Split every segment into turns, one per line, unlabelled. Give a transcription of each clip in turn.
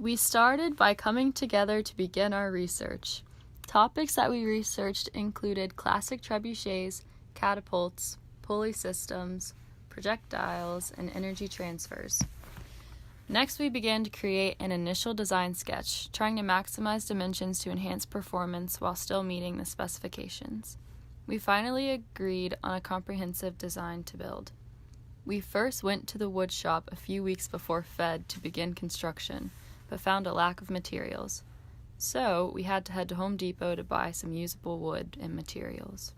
We started by coming together to begin our research. Topics that we researched included classic trebuchets, catapults, pulley systems, projectiles, and energy transfers. Next, we began to create an initial design sketch, trying to maximize dimensions to enhance performance while still meeting the specifications. We finally agreed on a comprehensive design to build. We first went to the wood shop a few weeks before FEDD to begin construction, but found a lack of materials. So, we had to head to Home Depot to buy some usable wood and materials.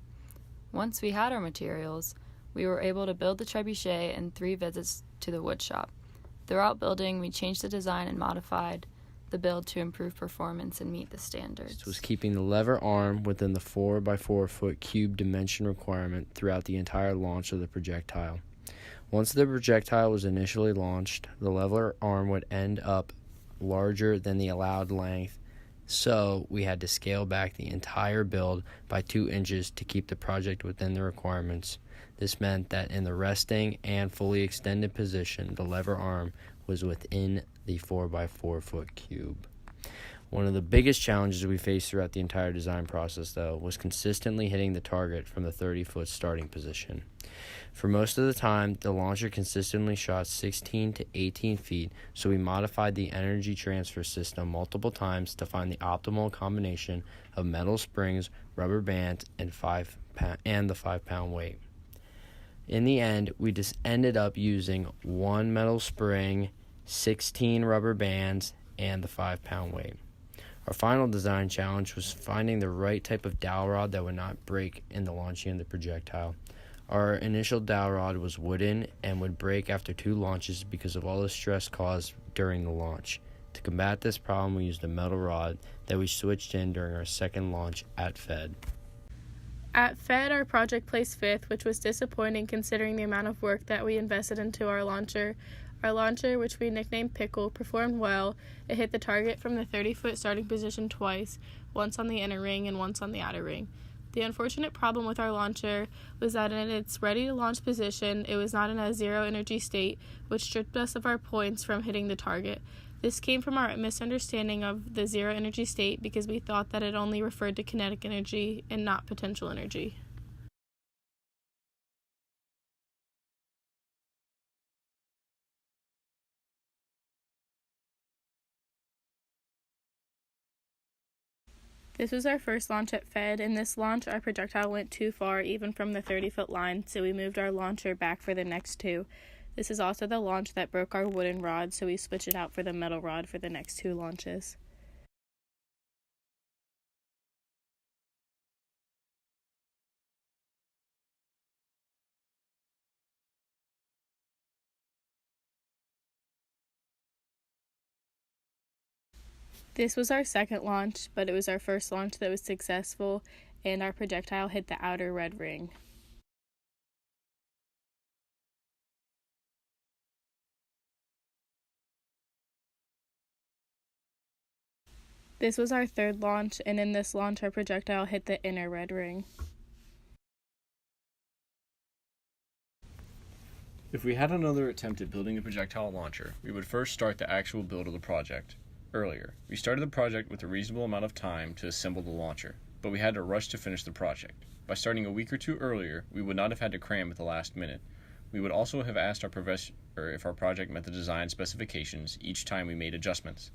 Once we had our materials, we were able to build the trebuchet in 3 visits to the wood shop. Throughout building, we changed the design and modified the build to improve performance and meet the standards.
This was keeping the lever arm within the 4x4 foot cube dimension requirement throughout the entire launch of the projectile. Once the projectile was initially launched, the lever arm would end up larger than the allowed length, so we had to scale back the entire build by 2 inches to keep the project within the requirements. This meant that in the resting and fully extended position, the lever arm was within the 4x4 foot cube. One of the biggest challenges we faced throughout the entire design process, though, was consistently hitting the target from the 30-foot starting position. For most of the time, the launcher consistently shot 16 to 18 feet, so we modified the energy transfer system multiple times to find the optimal combination of metal springs, rubber bands, and the 5-pound weight. In the end, we just ended up using 1 metal spring, 16 rubber bands, and the 5-pound weight. Our final design challenge was finding the right type of dowel rod that would not break in the launching of the projectile. Our initial dowel rod was wooden and would break after 2 launches because of all the stress caused during the launch. To combat this problem, we used a metal rod that we switched in during our second launch at FEDD.
At FEDD, our project placed 5th, which was disappointing considering the amount of work that we invested into our launcher. Our launcher, which we nicknamed Pickle, performed well. It hit the target from the 30-foot starting position twice, once on the inner ring and once on the outer ring. The unfortunate problem with our launcher was that in its ready-to-launch position, it was not in a zero-energy state, which stripped us of our points from hitting the target. This came from our misunderstanding of the zero-energy state because we thought that it only referred to kinetic energy and not potential energy. This was our first launch at FEDD. In this launch, our projectile went too far, even from the 30-foot line, so we moved our launcher back for the next 2. This is also the launch that broke our wooden rod, so we switched it out for the metal rod for the next 2 launches. This was our second launch, but it was our first launch that was successful, and our projectile hit the outer red ring. This was our third launch, and in this launch our projectile hit the inner red ring.
If we had another attempt at building a projectile launcher, we would first start the actual build of the project. Earlier, we started the project with a reasonable amount of time to assemble the launcher, but we had to rush to finish the project. By starting a week or 2 earlier, we would not have had to cram at the last minute. We would also have asked our professor if our project met the design specifications each time we made adjustments.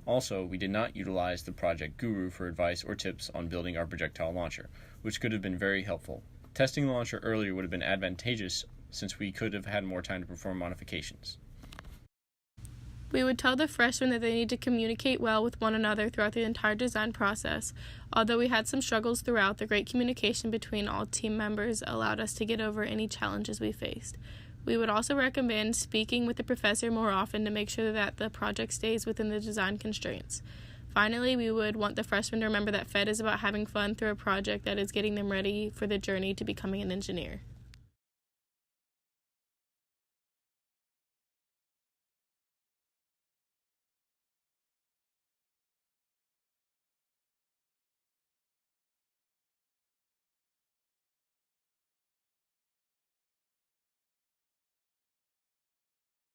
Also, we did not utilize the project guru for advice or tips on building our projectile launcher, which could have been very helpful. Testing the launcher earlier would have been advantageous since we could have had more time to perform modifications.
We would tell the freshmen that they need to communicate well with one another throughout the entire design process. Although we had some struggles throughout, the great communication between all team members allowed us to get over any challenges we faced. We would also recommend speaking with the professor more often to make sure that the project stays within the design constraints. Finally, we would want the freshmen to remember that FEDD is about having fun through a project that is getting them ready for the journey to becoming an engineer.